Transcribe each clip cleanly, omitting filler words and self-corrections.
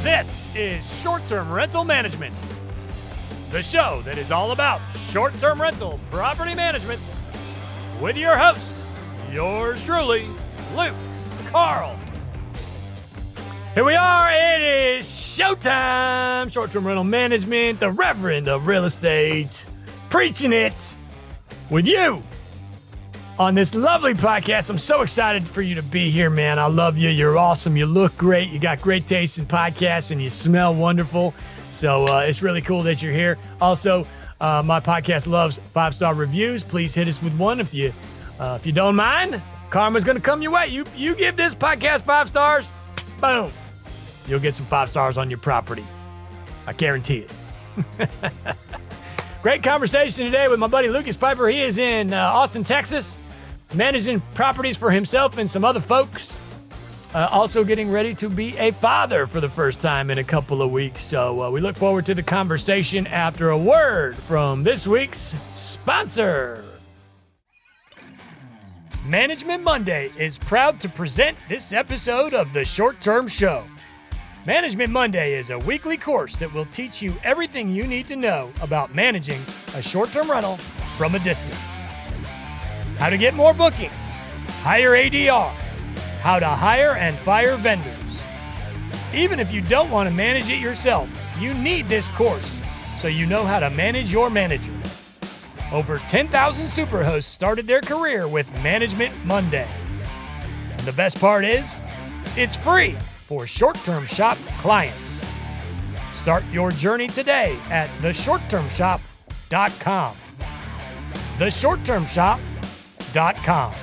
This is Short-Term Rental Management, the show that is all about short-term rental property management with your host, yours truly, Luke Carl. Here we are. It is showtime. Short-term rental management, the Reverend of Real Estate, preaching it with you on this lovely podcast. I'm so excited for you to be here, man. I love you. You're awesome. You look great. You got great taste in podcasts, and you smell wonderful. So it's really cool that you're here. Also, my podcast loves 5-star reviews. Please hit us with one if you don't mind. Karma's going to come your way. You give this podcast 5 stars, boom, you'll get some 5 stars on your property. I guarantee it. Great conversation today with my buddy Lucas Piper. He is in Austin, Texas, managing properties for himself and some other folks. Also getting ready to be a father for the first time in a couple of weeks. So we look forward to the conversation after a word from this week's sponsor. Management Monday is proud to present this episode of the Short Term Show. Management Monday is a weekly course that will teach you everything you need to know about managing a short-term rental from a distance. How to get more bookings, higher ADR, how to hire and fire vendors. Even if you don't want to manage it yourself, you need this course so you know how to manage your manager. Over 10,000 superhosts started their career with Management Monday. And the best part is, it's free for short-term shop clients. Start your journey today at theshorttermshop.com. Theshorttermshop.com.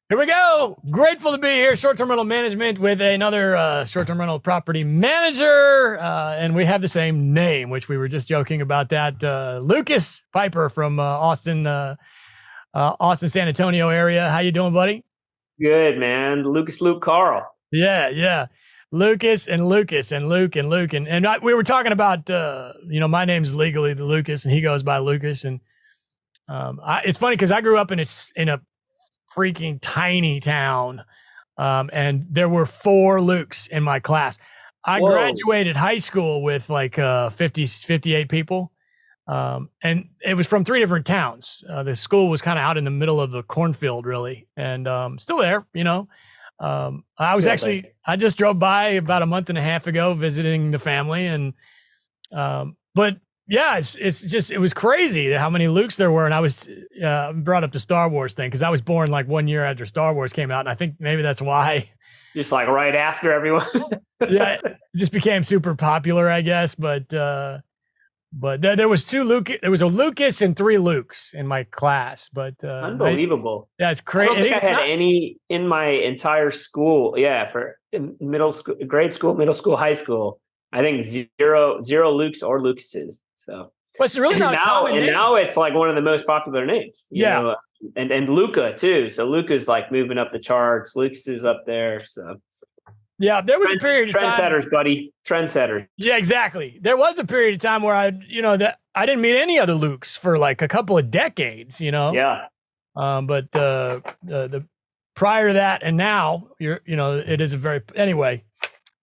Here we go. Grateful to be here. Short-term rental management with another short-term rental property manager. And we have the same name, which we were just joking about that. Lucas Piper from Austin, San Antonio area. How you doing, buddy? Good, man. Luke Carl. Yeah. Lucas and Luke. And we were talking about, my name's legally Lucas and he goes by Lucas. And it's funny because I grew up in a freaking tiny town. And there were 4 Lukes in my class. I graduated high school with like 58 people. And it was from 3 different towns. The school was kind of out in the middle of the cornfield, really. And still there, I just drove by about a month and a half ago visiting the family. And, but yeah, it was crazy how many Lukes there were. And I was brought up the Star Wars thing because I was born like 1 year after Star Wars came out. And I think maybe that's why. Just like right after everyone. Yeah, it just became super popular, I guess. But there was 2 Luke. There was a Lucas and 3 Lukes in my class. But unbelievable. It's crazy. I don't think I had any in my entire school. Yeah, for middle school, grade school, middle school, high school. I think zero Lukes or Lucases. So, but it's really not now it's like one of the most popular names. You know? And Luca too. So Luca's like moving up the charts. Lucas is up there. So. Yeah, there was a period of time. Trendsetters, buddy. Trendsetters. Yeah, exactly. There was a period of time where I didn't meet any other Lukes for like a couple of decades, Yeah. But the prior to that and now, it is anyway,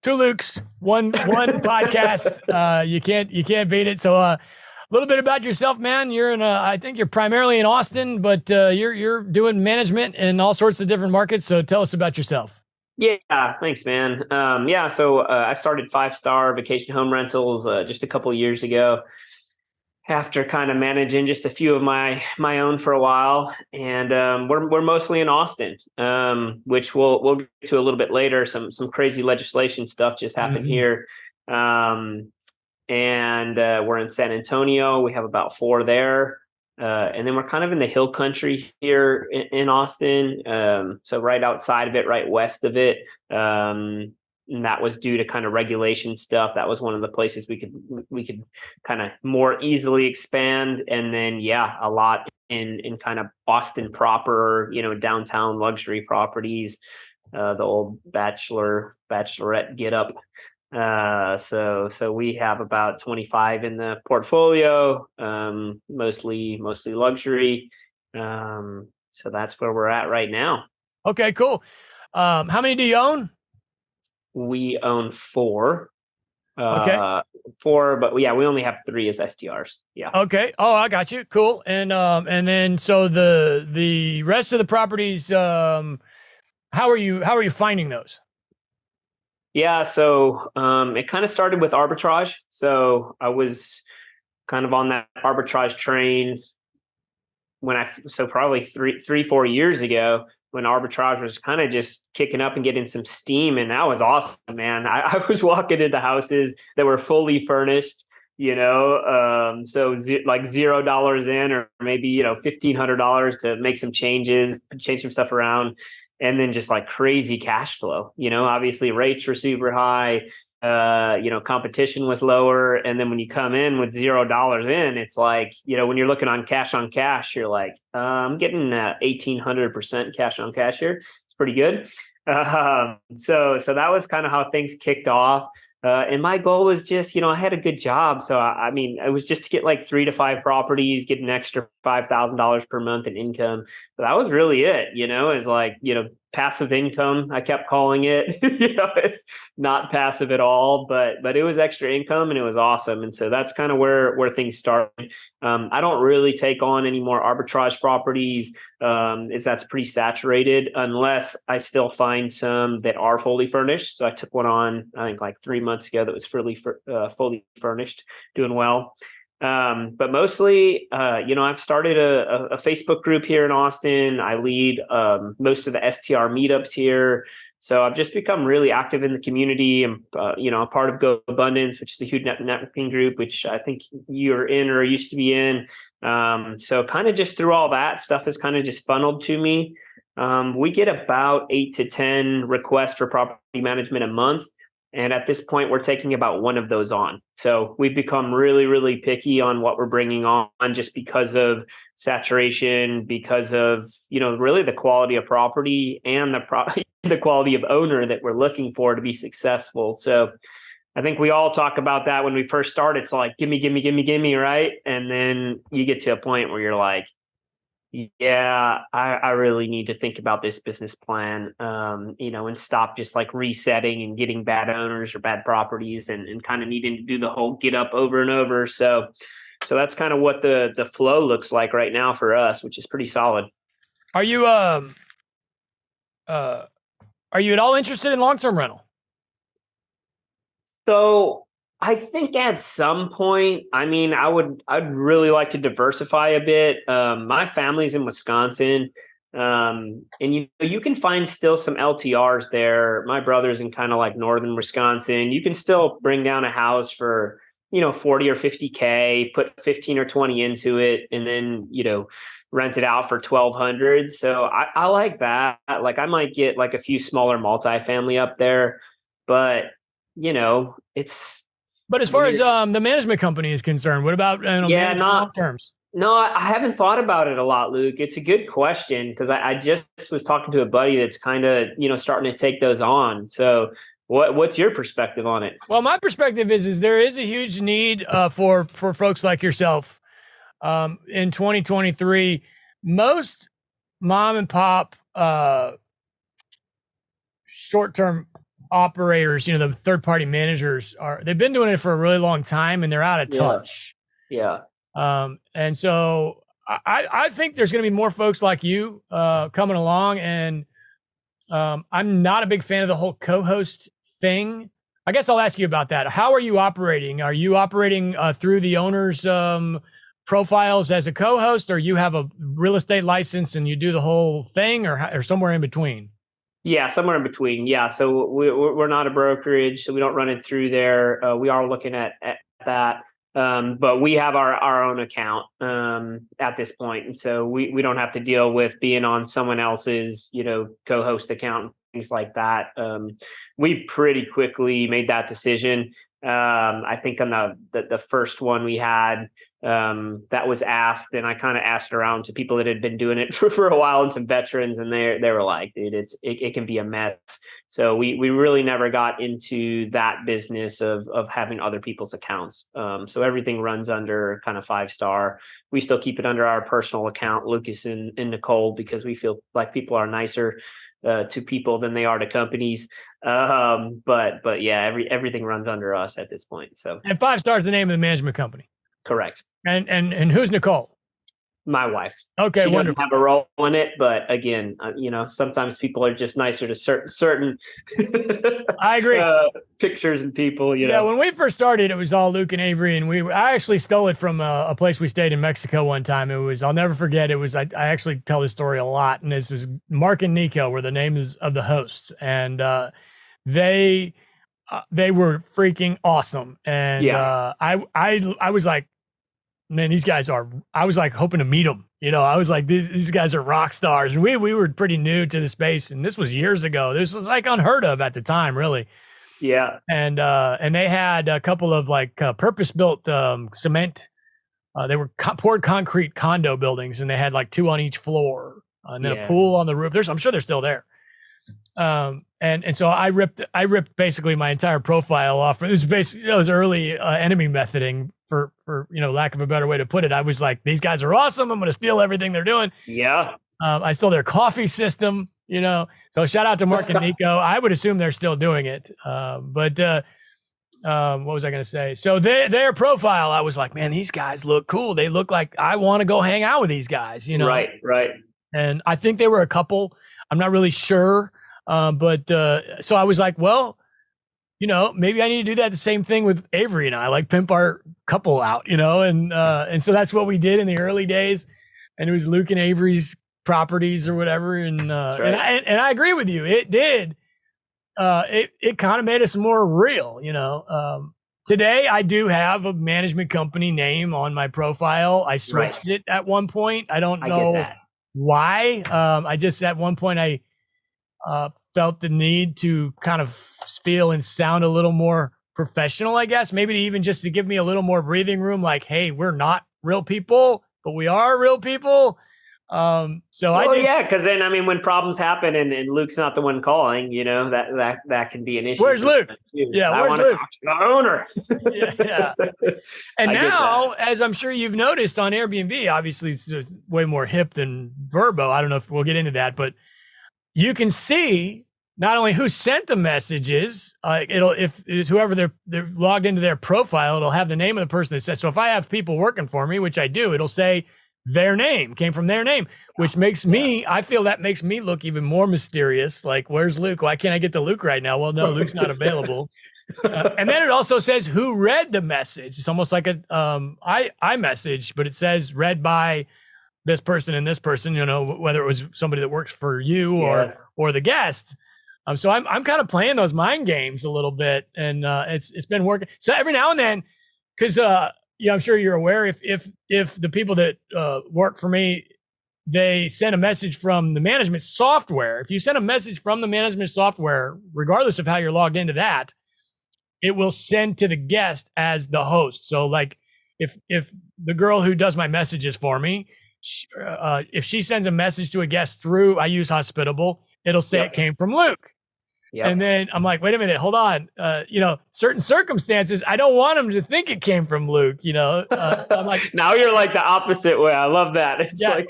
2 Lukes, one podcast. You can't beat it. So a little bit about yourself, man. I think you're primarily in Austin, but you're doing management in all sorts of different markets. So tell us about yourself. Yeah, thanks, man. So I started 5-star vacation home rentals just a couple of years ago after kind of managing just a few of my own for a while. And we're mostly in Austin, which we'll get to a little bit later. Some crazy legislation stuff just happened here. And we're in San Antonio. We have about 4 there. And then we're kind of in the hill country here in Austin. So right outside of it, right west of it. And that was due to kind of regulation stuff. That was one of the places we could kind of more easily expand. And then, a lot in kind of Austin proper, downtown luxury properties, the old bachelorette get up. So we have about 25 in the portfolio, mostly luxury. So that's where we're at right now. Okay, cool. How many do you own? we own four. Okay. Four, but yeah, we only have three as STRs. Yeah. Okay. Oh, I got you. Cool. And then so the rest of the properties, how are you finding those? Yeah, so it kind of started with arbitrage. So I was kind of on that arbitrage train so probably 4 years ago, when arbitrage was kind of just kicking up and getting some steam, and that was awesome, man. I was walking into houses that were fully furnished, so like $0 in, or maybe $1,500 to make some changes, change some stuff around, and then just like crazy cash flow. Obviously rates were super high. Competition was lower. And then when you come in with $0 in, it's like, when you're looking on cash, you're like, I'm getting 1,800% cash on cash here. It's pretty good. So that was kind of how things kicked off. And my goal was just, I had a good job. So, I mean, it was just to get like 3 to 5 properties, get an extra $5,000 per month in income. But that was really it, is like, passive income. I kept calling it, it's not passive at all, but it was extra income, and it was awesome. And so that's kind of where things started. I don't really take on any more arbitrage properties, is that's pretty saturated, unless I still find some that are fully furnished. So I took one on, I think like 3 months ago, that was fully furnished, doing well. But mostly, I've started a Facebook group here in Austin. I lead most of the STR meetups here. So I've just become really active in the community. I'm, a part of Go Abundance, which is a huge networking group, which I think you're in or used to be in. So kind of just through all that stuff has kind of just funneled to me. We get about 8 to 10 requests for property management a month. And at this point, we're taking about one of those on. So we've become really, really picky on what we're bringing on, just because of saturation, because of, really the quality of property and the quality of owner that we're looking for to be successful. So I think we all talk about that when we first start. It's like, gimme, right? And then you get to a point where you're like, yeah, I really need to think about this business plan, and stop just like resetting and getting bad owners or bad properties, and kind of needing to do the whole get up over and over. So that's kind of what the flow looks like right now for us, which is pretty solid. Are you at all interested in long-term rental? So I think at some point, I mean, I'd really like to diversify a bit. My family's in Wisconsin, and you can find still some LTRs there. My brother's in kind of like northern Wisconsin. You can still bring down a house for 40 or 50K, put 15 or 20 into it, and then rent it out for 1,200. So I like that. Like, I might get like a few smaller multifamily up there, but it's. But as far as the management company is concerned, what about management long terms? No, I haven't thought about it a lot, Luke. It's a good question, because I just was talking to a buddy that's kind of starting to take those on. So what's your perspective on it? Well, my perspective is there is a huge need for folks like yourself in 2023. Most mom and pop short-term operators, the third-party managers, they've been doing it for a really long time, and they're out of touch. Yeah. And so I think there's going to be more folks like you coming along, and I'm not a big fan of the whole co-host thing. I guess I'll ask you about that. How are you operating? Are you operating through the owner's profiles as a co-host, or you have a real estate license and you do the whole thing, or somewhere in between? Yeah, somewhere in between. Yeah, so we're not a brokerage, so we don't run it through there. We are looking at that, but we have our own account at this point, and so we don't have to deal with being on someone else's co-host account and things like that. We pretty quickly made that decision. I think on the first one we had, that was asked, and I kind of asked around to people that had been doing it for a while, and some veterans, and they were like, dude, it can be a mess. So we really never got into that business of having other people's accounts. So everything runs under kind of 5-star. We still keep it under our personal account, Lucas and Nicole, because we feel like people are nicer to people than they are to companies. But yeah, everything runs under us at this point. So, and 5 Star is the name of the management company. correct. And who's Nicole? My wife. Okay, She wonderful. doesn't have a role in it, but again, sometimes people are just nicer to certain I agree. Pictures and people. Yeah, when we first started, it was all Luke and Avery, and I actually stole it from a place we stayed in Mexico one time. I'll never forget. I actually tell this story a lot, and this is Mark and Nico were the names of the hosts, and they were freaking awesome. And I was like, man, these guys are. I was like hoping to meet them. I was like, these guys are rock stars, and we were pretty new to the space, and this was years ago. This was like unheard of at the time, really. Yeah. And they had a couple of like purpose-built cement. They were poured concrete condo buildings, and they had like 2 on each floor, and then a pool on the roof. I'm sure they're still there. And so I ripped basically my entire profile off. It was basically it was early enemy methoding for lack of a better way to put it. I was like, these guys are awesome. I'm going to steal everything they're doing. Yeah. I stole their coffee system. So shout out to Mark and Nico. I would assume they're still doing it. But what was I going to say? So their profile, I was like, man, these guys look cool. They look like I want to go hang out with these guys, Right. And I think they were a couple. I'm not really sure. But so I was like, well, maybe I need to do that the same thing with Avery and I, like pimp our couple out, and so that's what we did in the early days. And it was Luke and Avery's properties or whatever. And and I agree with you. It did. It kind of made us more real, Today I do have a management company name on my profile. I switched it at one point. I don't know why. I just at one point I felt the need to kind of feel and sound a little more professional, I guess, maybe even just to give me a little more breathing room. Like, hey, we're not real people, but we are real people. Because then, when problems happen and Luke's not the one calling, that can be an issue. Where's Luke? Yeah, I want to talk to the owner. yeah. And now, as I'm sure you've noticed on Airbnb, obviously it's way more hip than Verbo. I don't know if we'll get into that, but you can see not only who sent the messages, if it's whoever they're logged into their profile, it'll have the name of the person that said. So if I have people working for me, which I do, it'll say their name came from their name, which makes me, I feel that makes me look even more mysterious. Like, where's Luke? Why can't I get to Luke right now? Well, no, Luke's not available. And then it also says who read the message. It's almost like I message, but it says read by this person and this person, whether it was somebody that works for you or the guest. So I'm kind of playing those mind games a little bit, and it's been working. So every now and then, because I'm sure you're aware, if the people that work for me, they send a message from the management software. If you send a message from the management software, regardless of how you're logged into that, it will send to the guest as the host. So like if the girl who does my messages for me, if she sends a message to a guest through, I use Hospitable, it'll say it came from Luke. Yep. And then I'm like, wait a minute, hold on. Certain circumstances, I don't want them to think it came from Luke, So I'm like, now you're like the opposite way. I love that. It's like,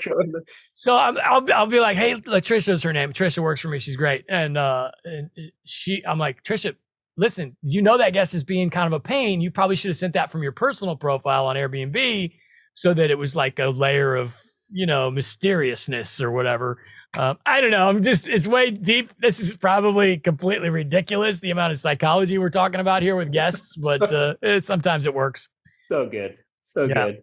so I'll be like, hey, Trisha's her name. Trisha works for me. She's great. And I'm like, Trisha, listen, that guest is being kind of a pain. You probably should have sent that from your personal profile on Airbnb so that it was like a layer of, mysteriousness or whatever. I don't know. It's way deep. This is probably completely ridiculous, the amount of psychology we're talking about here with guests, but sometimes it works. So good. So good.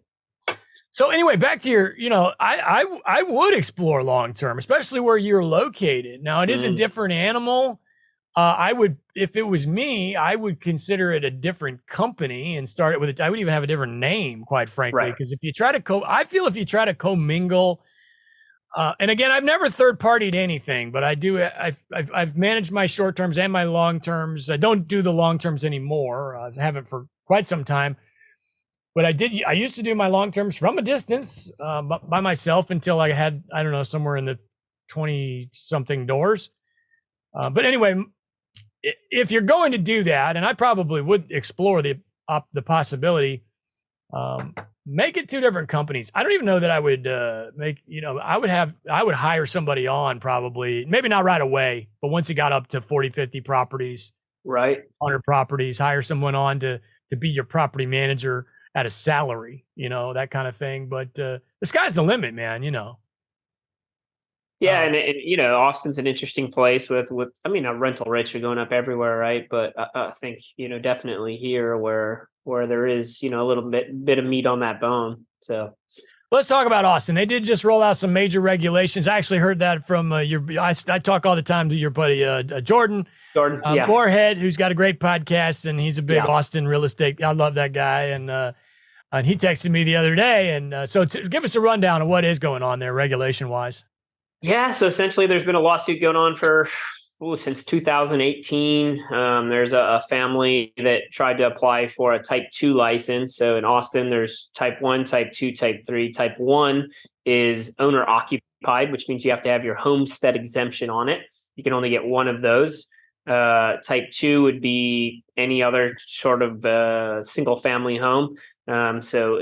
So anyway, back to your, I would explore long-term, especially where you're located. Now it is a different animal. I would, if it was me, I would consider it a different company and start it with I would even have a different name, quite frankly, because if you try to I feel if you try to commingle, and again, I've never third-partied anything, but I do. I've managed my short terms and my long terms. I don't do the long terms anymore. I haven't for quite some time, but I used to do my long terms from a distance by myself until I had, I don't know, somewhere in the 20-something doors. But anyway, if you're going to do that, and I probably would explore the possibility, make it two different companies. I don't even know that I would I would hire somebody on, probably, maybe not right away, but once it got up to 40, 50 properties, Right. 100 properties, hire someone on to be your property manager at a salary, that kind of thing. But the sky's the limit, man. Yeah, Uh, and Austin's an interesting place with I mean, rental rates are going up everywhere, right? But I think definitely here where there is a little bit of meat on that bone. So Let's talk about Austin. They did just roll out some major regulations. I actually heard that from I talk all the time to your buddy Jordan Jordan, yeah, Moorhead, who's got a great podcast, and he's a big yeah. Austin real estate. I love that guy, and he texted me the other day, and so give us a rundown of what is going on there regulation wise. Yeah, so essentially, there's been a lawsuit going on since 2018. There's a family that tried to apply for a Type 2 license. So in Austin, there's Type 1, Type 2, Type 3. Type 1 is owner occupied, which means you have to have your homestead exemption on it. You can only get one of those. Type 2 would be any other sort of single family home. So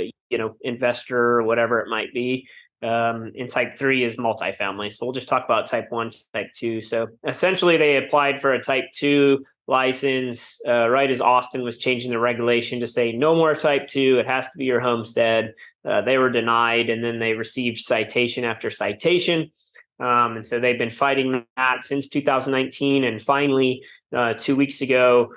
investor or whatever it might be. And Type 3 is multifamily. So we'll just talk about Type 1, Type 2. So essentially, they applied for a Type 2 license right as Austin was changing the regulation to say no more Type 2. It has to be your homestead. They were denied, and then they received citation after citation. And so they've been fighting that since 2019. And finally, 2 weeks ago,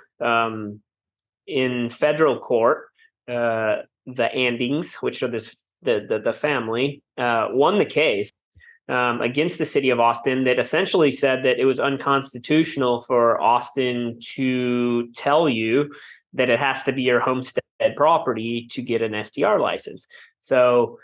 in federal court, the Andings, which are the family, won the case against the city of Austin that essentially said that it was unconstitutional for Austin to tell you that it has to be your homestead property to get an STR license. So,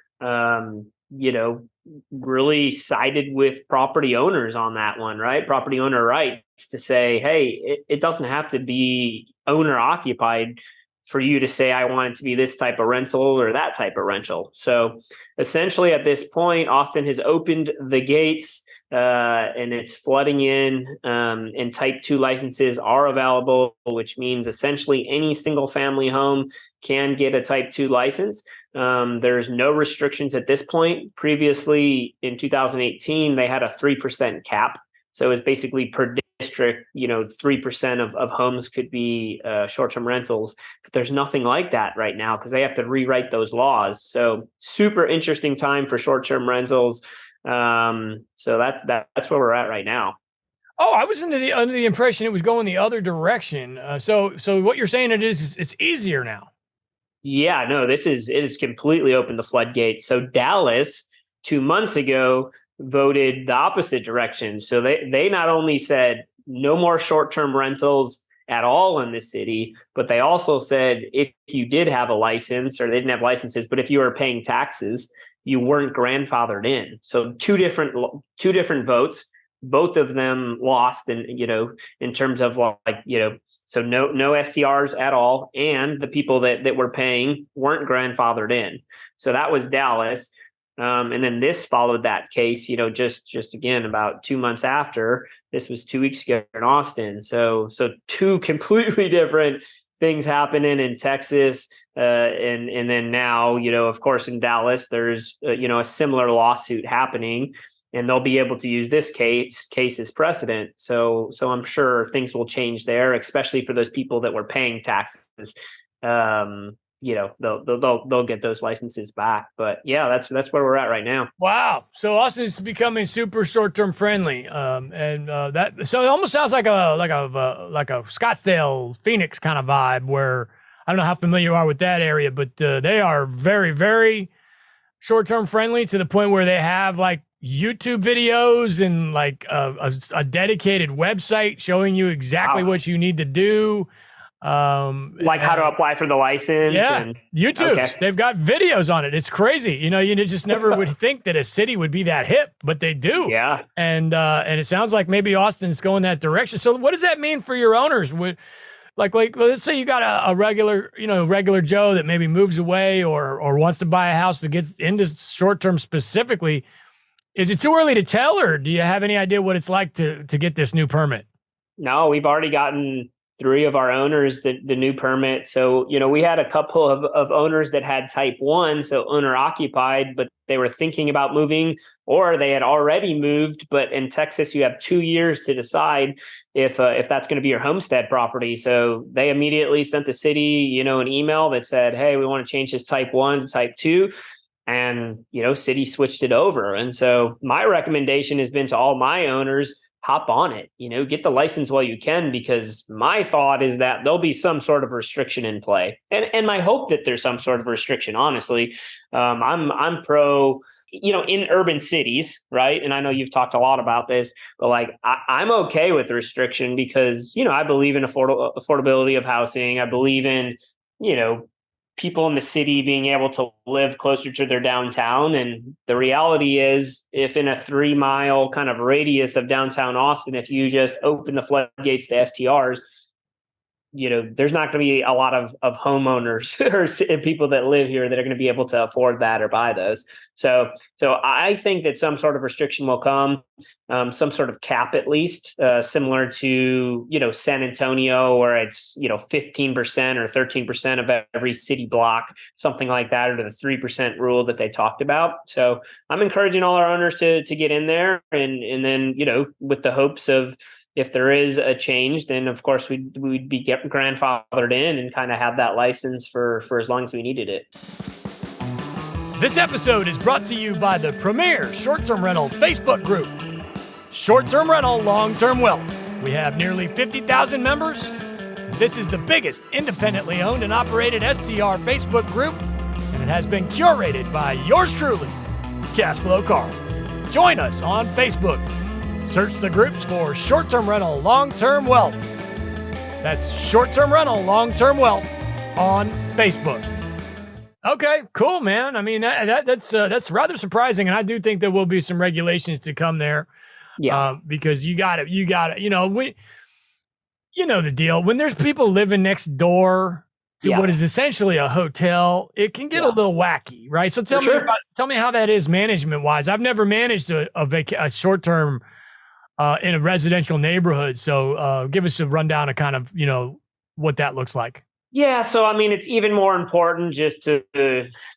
really sided with property owners on that one, right? Property owner rights to say, hey, it doesn't have to be owner occupied for you to say, I want it to be this type of rental or that type of rental. So essentially at this point, Austin has opened the gates and it's flooding in, and Type 2 licenses are available, which means essentially any single family home can get a Type 2 license. There's no restrictions at this point. Previously in 2018, they had a 3% cap. So it's basically per district, 3% of homes could be short-term rentals, but there's nothing like that right now because they have to rewrite those laws. So super interesting time for short-term rentals. So that's where we're at right now. Oh, I was under the impression it was going the other direction. So what you're saying it's easier now. Yeah, no, it is completely opened the floodgates. So Dallas 2 months ago voted the opposite direction. So they not only said no more short-term rentals at all in the city, but they also said if you did have a license, or they didn't have licenses, but if you were paying taxes, you weren't grandfathered in. So two different votes. Both of them lost, and in terms of so no STRs at all, and the people that were paying weren't grandfathered in. So that was Dallas. And then this followed that case, just again, about 2 months after. This was 2 weeks ago in Austin. So two completely different things happening in Texas. And then now, of course, in Dallas, there's, a similar lawsuit happening, and they'll be able to use this case as precedent. So I'm sure things will change there, especially for those people that were paying taxes. They'll get those licenses back. But yeah, that's where we're at right now. Wow. So Austin is becoming super short-term friendly. So it almost sounds like a Scottsdale, Phoenix kind of vibe, where I don't know how familiar you are with that area, but they are very, very short-term friendly to the point where they have like YouTube videos and like a dedicated website showing you exactly what you need to do. Like how to apply for the license. Yeah, and YouTube. Okay. They've got videos on it. It's crazy. You just never would think that a city would be that hip, but they do. Yeah. And it sounds like maybe Austin's going that direction. So what does that mean for your owners? Like let's say you got a regular Joe that maybe moves away or wants to buy a house that gets into short-term specifically. Is it too early to tell, or do you have any idea what it's like to get this new permit? No, we've already gotten 3 of our owners the new permit. So, we had a couple of owners that had type 1, so owner occupied, but they were thinking about moving, or they had already moved. But in Texas, you have 2 years to decide if that's going to be your homestead property. So they immediately sent the city, an email that said, hey, we want to change this type 1 to type 2. And, city switched it over. And so my recommendation has been to all my owners, hop on it, get the license while you can, because my thought is that there'll be some sort of restriction in play. And my hope that there's some sort of restriction, honestly. I'm pro, in urban cities, right? And I know you've talked a lot about this, but like, I'm okay with restriction because, I believe in affordability of housing. I believe in, people in the city being able to live closer to their downtown. And the reality is, if in a 3-mile kind of radius of downtown Austin, if you just open the floodgates to STRs, there's not going to be a lot of homeowners or people that live here that are going to be able to afford that or buy those. So I think that some sort of restriction will come, some sort of cap at least, similar to, San Antonio, where it's, 15% or 13% of every city block, something like that, or the 3% rule that they talked about. So I'm encouraging all our owners to get in there and then, with the hopes of, if there is a change, then of course we'd be grandfathered in and kind of have that license for as long as we needed it. This episode is brought to you by the premier short-term rental Facebook group, Short-Term Rental Long-Term Wealth. We have nearly 50,000 members. This is the biggest independently owned and operated STR Facebook group, and it has been curated by yours truly, Cashflow Carl. Join us on Facebook. Search the groups for Short-Term Rental Long-Term Wealth. That's Short-Term Rental Long-Term Wealth on Facebook. Okay, cool, man. I mean, that's rather surprising, and I do think there will be some regulations to come there. Yeah, because you got it. The deal. When there's people living next door to what is essentially a hotel, it can get a little wacky, right? So tell me how that is management wise. I've never managed a short term in a residential neighborhood. So give us a rundown of kind of, what that looks like. Yeah. So, I mean, it's even more important just to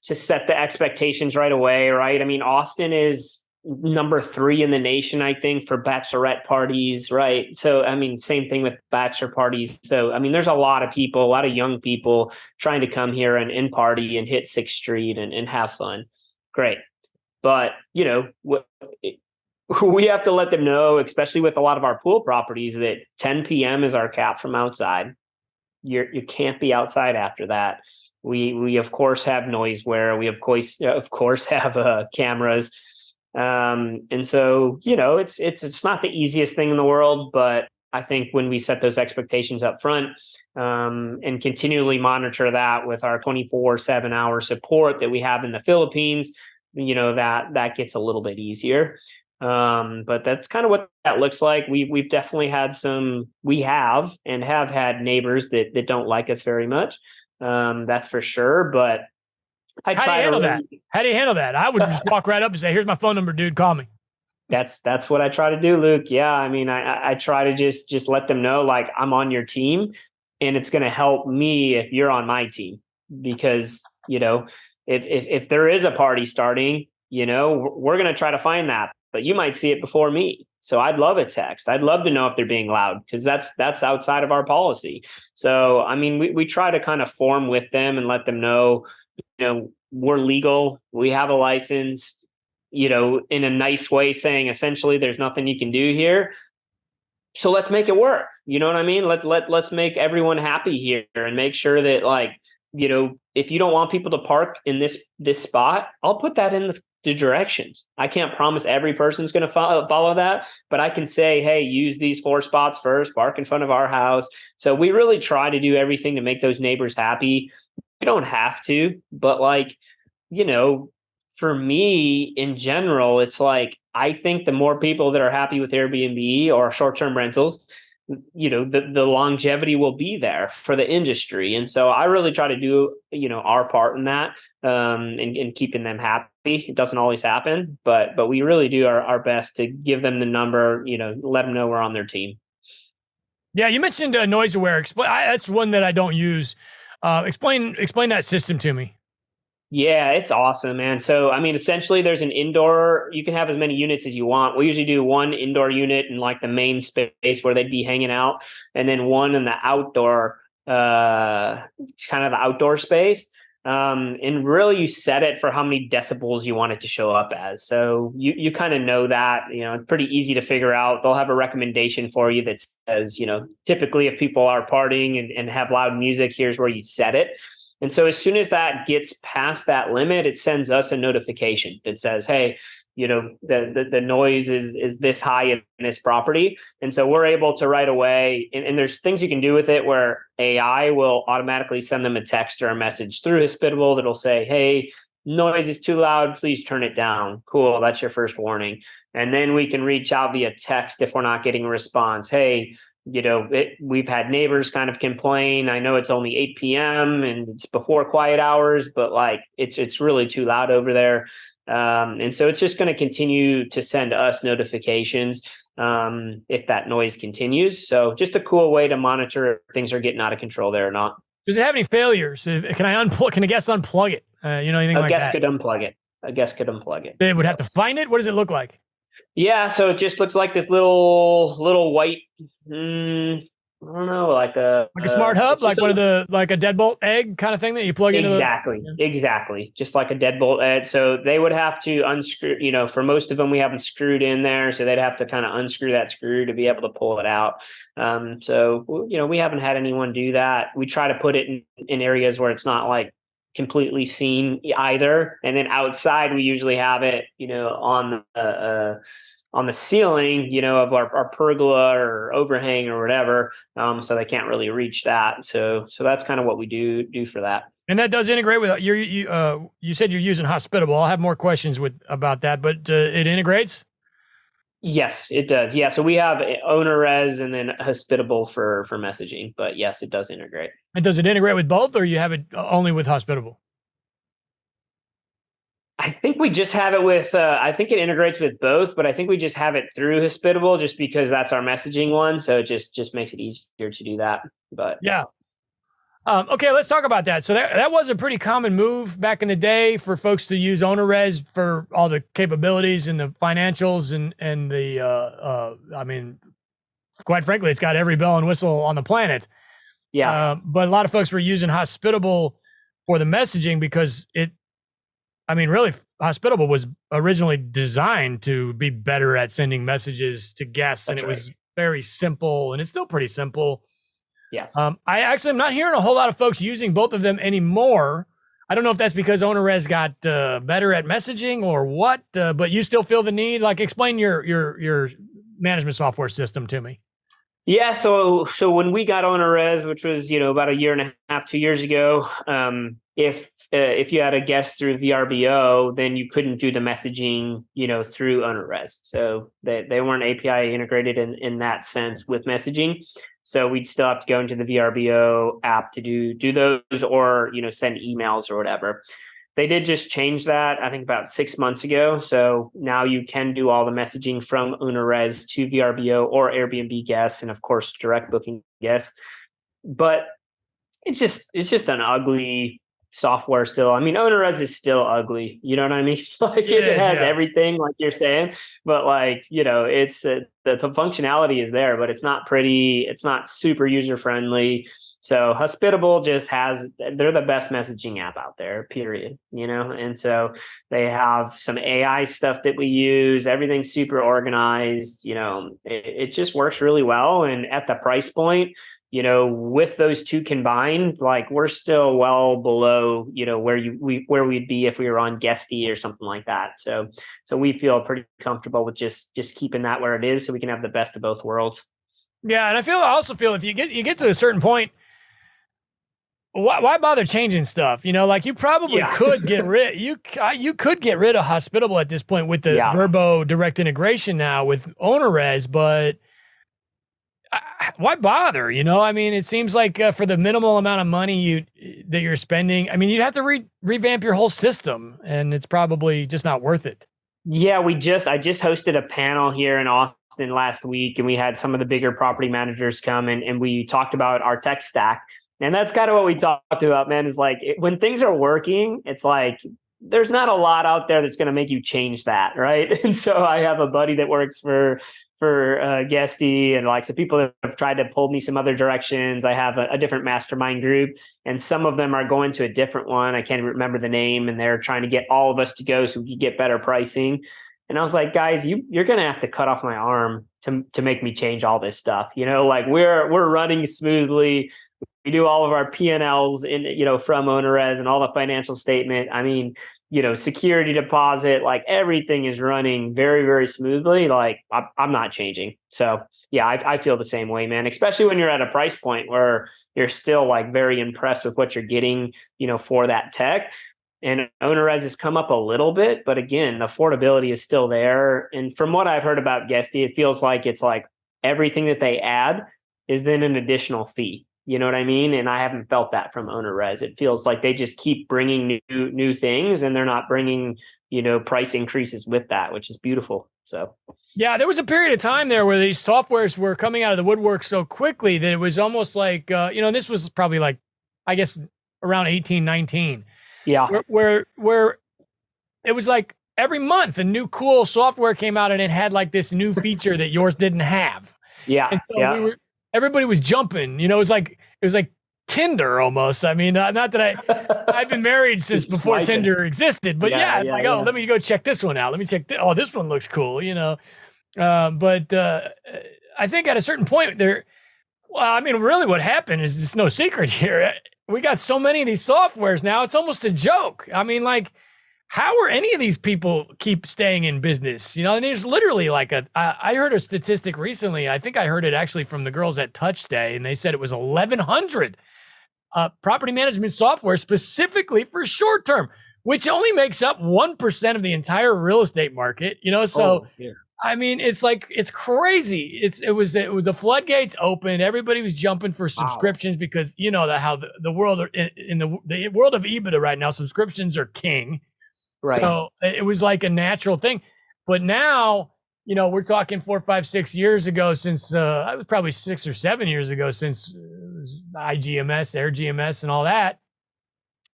set the expectations right away, right? I mean, Austin is number 3 in the nation, I think, for bachelorette parties, right? So, I mean, same thing with bachelor parties. So, I mean, there's a lot of people, a lot of young people trying to come here and party and hit 6th Street and have fun. Great. But, we have to let them know, especially with a lot of our pool properties, that 10 p.m. is our cap from outside. You can't be outside after that. We of course have noise where we of course have cameras. And so, it's not the easiest thing in the world, but I think when we set those expectations up front, and continually monitor that with our 24/7 hour support that we have in the Philippines, that gets a little bit easier. But that's kind of what that looks like. We've definitely had we have had neighbors that don't like us very much. That's for sure. But How do you handle that? I would just walk right up and say, "Here's my phone number, dude. Call me." That's what I try to do, Luke. Yeah. I mean, I try to just let them know, like, I'm on your team and it's going to help me if you're on my team, because, if there is a party starting, we're going to try to find that, but you might see it before me. So I'd love a text. I'd love to know if they're being loud, because that's outside of our policy. So, I mean, we try to kind of form with them and let them know, we're legal. We have a license, in a nice way, saying essentially there's nothing you can do here. So let's make it work. You know what I mean? Let's make everyone happy here and make sure that, like, if you don't want people to park in this spot, I'll put that in the directions. I can't promise every person's going to follow that, but I can say, hey, use these 4 spots first, park in front of our house. So we really try to do everything to make those neighbors happy. We don't have to, but, like, for me in general, it's like, I think the more people that are happy with Airbnb or short-term rentals, the longevity will be there for the industry. And so I really try to do, our part in that, and keeping them happy. It doesn't always happen, but we really do our best to give them the number, let them know we're on their team. Yeah, you mentioned noise aware. That's one that I don't use. Explain that system to me. Yeah, it's awesome, man. So, I mean, essentially, there's an indoor, you can have as many units as you want. We usually do one indoor unit in like the main space where they'd be hanging out, and then one in the outdoor, kind of the outdoor space. And really, you set it for how many decibels you want it to show up as. So you kind of know that, it's pretty easy to figure out. They'll have a recommendation for you that says, typically if people are partying and have loud music, here's where you set it. And so as soon as that gets past that limit, it sends us a notification that says, hey, the noise is this high in this property. And so we're able to right away, and there's things you can do with it where AI will automatically send them a text or a message through Hospitable that'll say, hey, noise is too loud, please turn it down. Cool, that's your first warning. And then we can reach out via text if we're not getting a response. Hey, we've had neighbors kind of complain. I know it's only 8 p.m. and it's before quiet hours, but like it's really too loud over there. And so it's just going to continue to send us notifications if that noise continues. So just a cool way to monitor if things are getting out of control there or not. Does it have any failures? Can I unplug? Can a guest unplug it? Anything like that? A guest could unplug it. A guest could unplug it. They would have to find it. What does it look like? Yeah, so it just looks like this little white. I don't know, like a smart hub, like one of the like a deadbolt egg kind of thing that you plug into. Exactly, just like a deadbolt egg. So they would have to unscrew. For most of them, we haven't screwed in there, so they'd have to kind of unscrew that screw to be able to pull it out. So we haven't had anyone do that. We try to put it in areas where it's not like completely seen either, and then outside we usually have it on the ceiling of our pergola or overhang or whatever, so they can't really reach that. So that's kind of what we do for that. And that does integrate with you said you're using Hospitable. I'll have more questions about that, but it integrates. Yes, it does. Yeah, so we have OwnerRez and then Hospitable for messaging, but yes, it does integrate. And does it integrate with both, or you have it only with Hospitable? I think we just have it with, I think it integrates with both, but I think we just have it through Hospitable just because that's our messaging one. So it just makes it easier to do that. But yeah. Okay, let's talk about that. So that was a pretty common move back in the day for folks to use OwnerRez for all the capabilities and the financials and the, I mean, quite frankly, it's got every bell and whistle on the planet. Yeah. But a lot of folks were using Hospitable for the messaging because really, Hospitable was originally designed to be better at sending messages to guests. That's and it was very simple, and it's still pretty simple. Yes. I actually am not hearing a whole lot of folks using both of them anymore. I don't know if that's because OwnerRez got better at messaging or what, but you still feel the need. Like, explain your management software system to me. Yeah, so when we got OwnerRez, which was about a year and a half, 2 years ago, if you had a guest through VRBO, then you couldn't do the messaging through OwnerRez. So they weren't API integrated in that sense with messaging. So we'd still have to go into the VRBO app to do those, or send emails or whatever. They did just change that, I think, about 6 months ago. So now you can do all the messaging from OwnerRez to VRBO or Airbnb guests, and of course, direct booking guests. But it's just an ugly software still. I mean, OwnerRez is still ugly. You know what I mean? Like it has everything, like you're saying, but like it's the functionality is there, but it's not pretty. It's not super user friendly. So Hospitable they're the best messaging app out there, period. And so they have some AI stuff that we use. Everything's super organized. It just works really well. And at the price point, with those two combined, like we're still well below, where we'd be if we were on Guesty or something like that. So we feel pretty comfortable with just keeping that where it is, so we can have the best of both worlds. Yeah, and I also feel if you get to a certain point, why bother changing stuff? Like you probably could get rid. You could get rid of Hospitable at this point with the Verbo direct integration now with OwnerRez, but why bother? It seems like for the minimal amount of money that you're spending, you'd have to revamp your whole system, and it's probably just not worth it. Yeah, I just hosted a panel here in Austin last week, and we had some of the bigger property managers come, and we talked about our tech stack. And that's kind of what we talked about, man, is like when things are working, it's like there's not a lot out there that's going to make you change that, right? And so I have a buddy that works for Guesty, and like, so people that have tried to pull me some other directions. I have a different mastermind group, and some of them are going to a different one. I can't even remember the name, and they're trying to get all of us to go so we can get better pricing. And I was like, guys, you're going to have to cut off my arm to make me change all this stuff. Like we're running smoothly. We do all of our P&Ls from OwnerRez and all the financial statement. I mean, security deposit, like everything is running very, very smoothly. Like I'm not changing. So yeah, I feel the same way, man, especially when you're at a price point where you're still like very impressed with what you're getting, for that tech. And OwnerRez has come up a little bit, but again, the affordability is still there. And from what I've heard about Guesty, it feels like it's like everything that they add is then an additional fee. You know what I mean? And I haven't felt that from OwnerRez. It feels like they just keep bringing new things, and they're not bringing, price increases with that, which is beautiful. So, yeah, there was a period of time there where these softwares were coming out of the woodwork so quickly that it was almost like, this was probably like, I guess, around 18, 19. Yeah. Where it was like every month a new cool software came out and it had like this new feature that yours didn't have. Yeah. And so everybody was jumping, it was like Tinder almost. I mean, not that I've been married since before swiping. Tinder existed, but let me go check this one out. Let me check. This one looks cool, But I think at a certain point there, well, I mean, really what happened is it's no secret here. We got so many of these softwares now, it's almost a joke. I mean, like, how are any of these people keep staying in business? And there's literally like I heard a statistic recently. I think I heard it actually from the girls at Touch Day, and they said it was 1,100 property management software specifically for short term, which only makes up 1% of the entire real estate market. So I mean, it's like, it's crazy. It was the floodgates opened. Everybody was jumping for subscriptions because how the world in the world of EBITDA right now, subscriptions are king. Right. So it was like a natural thing. But now, we're talking 4, 5, 6 years ago since I was probably 6 or 7 years ago since IGMS, AirGMS, and all that.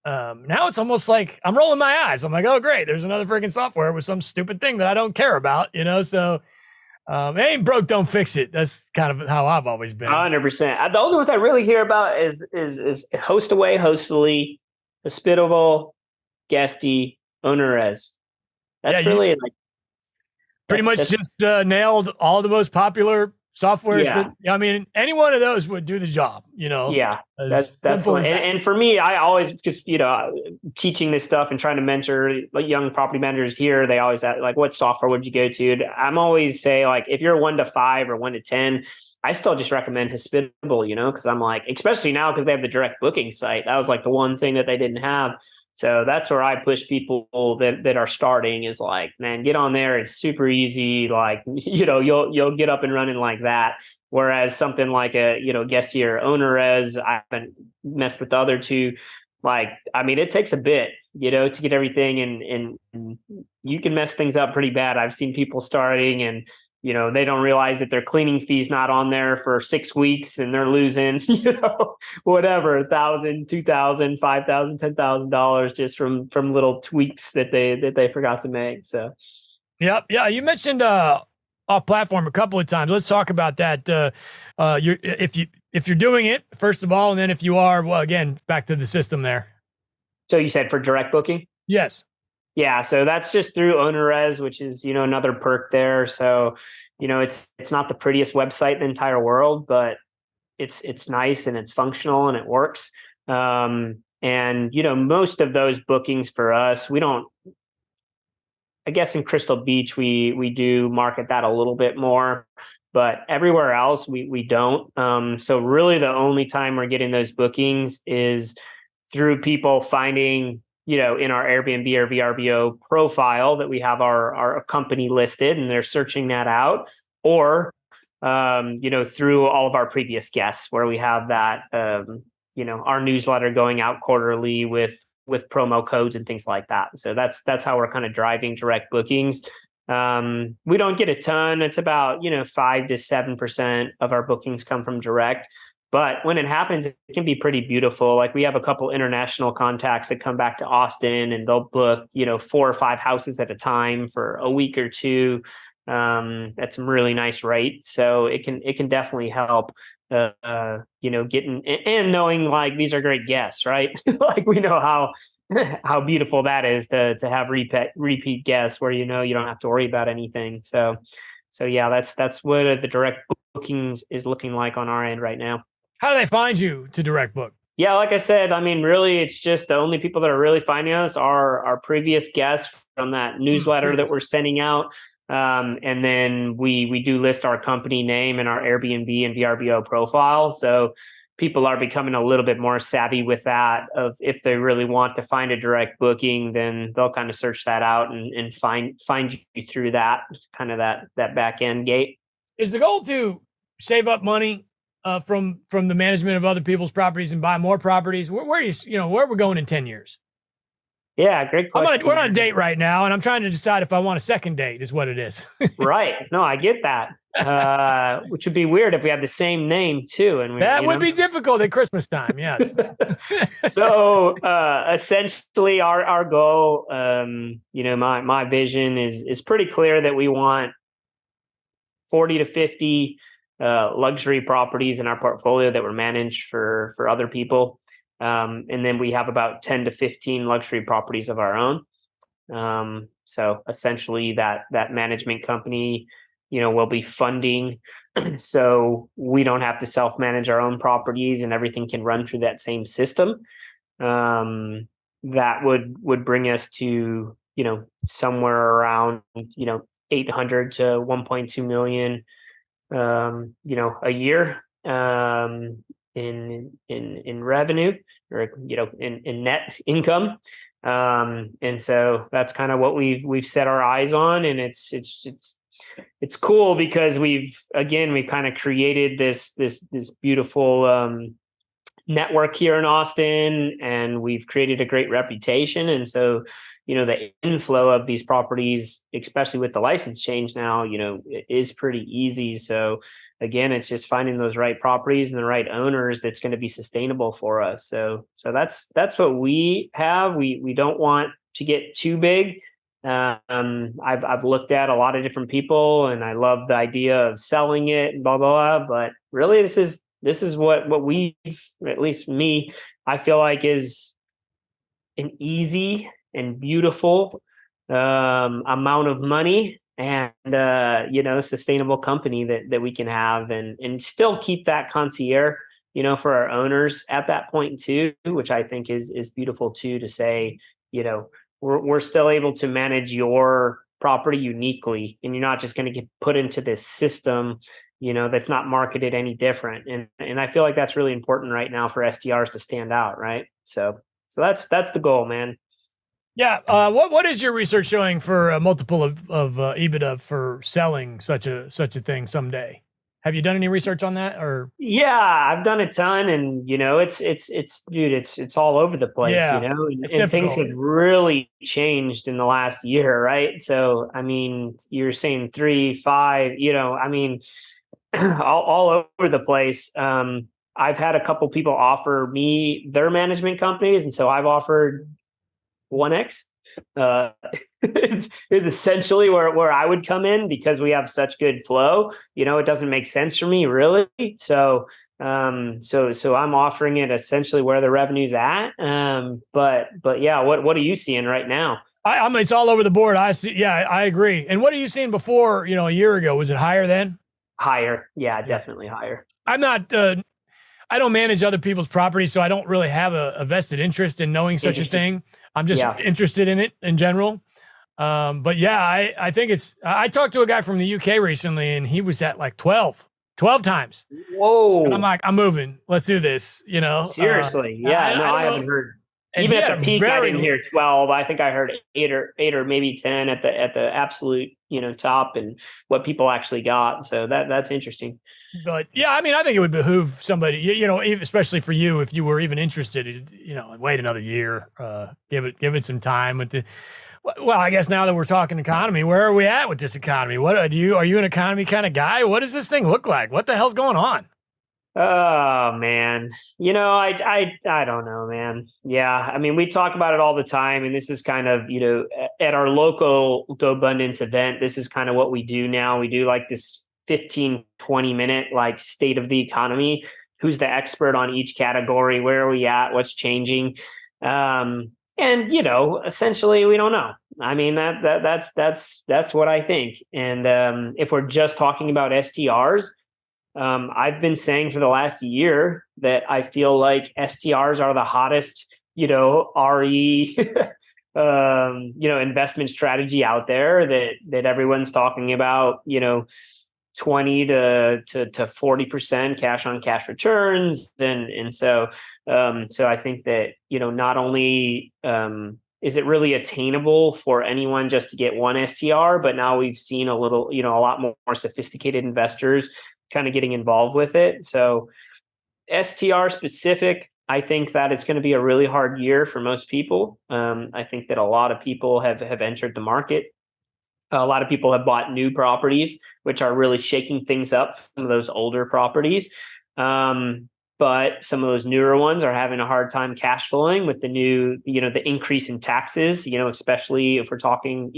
Now it's almost like I'm rolling my eyes. I'm like, oh, great. There's another freaking software with some stupid thing that I don't care about, So it ain't broke, don't fix it. That's kind of how I've always been. 100%. The only ones I really hear about is HostAway, Hostfully, Hospitable, Guesty, OwnerRez. That's really like pretty much just nailed all the most popular softwares. Yeah. I mean, any one of those would do the job, Yeah, that's one. And for me, I always just, teaching this stuff and trying to mentor young property managers here, they always ask, like, what software would you go to? And I'm always say, like, if you're 1 to 5 or 1 to 10, I still just recommend Hospitable, because I'm like, especially now because they have the direct booking site. That was like the one thing that they didn't have. So that's where I push people that are starting is like, man, get on there. It's super easy. Like, you'll get up and running like that. Whereas something like Guesty or OwnerRez, I haven't messed with the other two. Like, I mean, it takes a bit, to get everything, and you can mess things up pretty bad. I've seen people starting and, they don't realize that their cleaning fee's not on there for 6 weeks, and they're losing, whatever, $1,000, $2,000, $5,000, $10,000 just from little tweaks that they forgot to make. So, yep, yeah, you mentioned off platform a couple of times. Let's talk about that. If you're doing it, first of all, and then if you are, well, again, back to the system there. So you said for direct booking? Yes. Yeah, so that's just through OwnerRez, which is, another perk there. So, it's not the prettiest website in the entire world, but it's nice and it's functional and it works. And, most of those bookings for us, we don't, I guess in Crystal Beach, we do market that a little bit more, but everywhere else we don't. So really the only time we're getting those bookings is through people finding, in our Airbnb or VRBO profile that we have our company listed, and they're searching that out, or, through all of our previous guests where we have that, our newsletter going out quarterly with with promo codes and things like that. So that's how we're kind of driving direct bookings. We don't get a ton. It's about, 5 to 7% of our bookings come from direct. But when it happens, it can be pretty beautiful. Like we have a couple international contacts that come back to Austin and they'll book, 4 or 5 houses at a time for a week or two. At some really nice rates. So it can definitely help, getting and knowing like these are great guests, right? Like we know how beautiful that is to have repeat guests where, you don't have to worry about anything. So yeah, that's what the direct bookings is looking like on our end right now. How do they find you to direct book? Yeah, like I said, I mean, really, it's just the only people that are really finding us are our previous guests from that newsletter that we're sending out. And then we do list our company name and our Airbnb and VRBO profile. So people are becoming a little bit more savvy with that. Of if they really want to find a direct booking, then they'll kind of search that out and find you through that kind of that back end gate. Is the goal to save up money from the management of other people's properties and buy more properties? Where are we going in 10 years? Yeah, great question. We're on a date right now, and I'm trying to decide if I want a second date is what it is. Right. No, I get that. Which would be weird if we had the same name too. And that would be difficult at Christmas time. Yes. So essentially our goal, my vision is pretty clear that we want 40 to 50 luxury properties in our portfolio that were managed for other people. And then we have about 10 to 15 luxury properties of our own. So essentially that management company, will be funding. So we don't have to self-manage our own properties and everything can run through that same system. That would bring us to, somewhere around, 800 to 1.2 million, a year. In revenue or in net income, and so that's kind of what we've set our eyes on, and it's cool because we've kind of created this beautiful network here in Austin, and we've created a great reputation, and so the inflow of these properties, especially with the license change now, is pretty easy. So again, it's just finding those right properties and the right owners that's going to be sustainable for us. So that's what we have. We don't want to get too big. I've looked at a lot of different people, and I love the idea of selling it and blah blah blah. But really, this is what we've, at least me, I feel like is an easy and beautiful amount of money and sustainable company that we can have and still keep that concierge for our owners at that point too, which I think is beautiful too, to say we're still able to manage your property uniquely, and you're not just going to get put into this system that's not marketed any different, and I feel like that's really important right now for STRs to stand out, right? So that's the goal, man. Yeah. What is your research showing for a multiple of EBITDA for selling such a thing someday? Have you done any research on that? Or yeah, I've done a ton, and it's all over the place, and things have really changed in the last year, right? So I mean, you're saying 3, 5, all over the place. I've had a couple people offer me their management companies, and so I've offered 1X. It's essentially where I would come in because we have such good flow. It doesn't make sense for me really. So I'm offering it essentially where the revenue's at. But yeah, what are you seeing right now? I mean, it's all over the board. I see. Yeah, I agree. And what are you seeing before? A year ago, was it higher then? Higher. Yeah, definitely higher. I'm not. I don't manage other people's properties, so I don't really have a vested interest in knowing such a thing. I'm just interested in it in general. But yeah, I think I talked to a guy from the UK recently, and he was at like 12 times. Whoa. And I'm like, I'm moving. Let's do this, Seriously. I haven't heard. And Even he at had the a peak, I very didn't hear 12. I think I heard eight or maybe 10 at the absolute, top and what people actually got. So that's interesting. But yeah, I mean, I think it would behoove somebody, especially for you, if you were even interested, and wait another year, give it some time with the. Well, I guess now that we're talking economy, where are we at with this economy? What are you an economy kind of guy? What does this thing look like? What the hell's going on? Oh man, I don't know, man. Yeah, I mean, we talk about it all the time, and this is kind of at our local GoBundance event. This is kind of what we do now. We do like this 15-20 minute like state of the economy. Who's the expert on each category? Where are we at? What's changing? And essentially, we don't know. I mean that's what I think. And if we're just talking about STRs. I've been saying for the last year that I feel like STRs are the hottest, RE, investment strategy out there that everyone's talking about, 20 to 40% cash on cash returns. So I think that, not only, is it really attainable for anyone just to get one STR, but now we've seen a lot more sophisticated investors kind of getting involved with it. So STR specific, I think that it's going to be a really hard year for most people. I think that a lot of people have entered the market. A lot of people have bought new properties, which are really shaking things up. Some of those older properties. But some of those newer ones are having a hard time cash flowing with the new, the increase in taxes, especially if we're talking,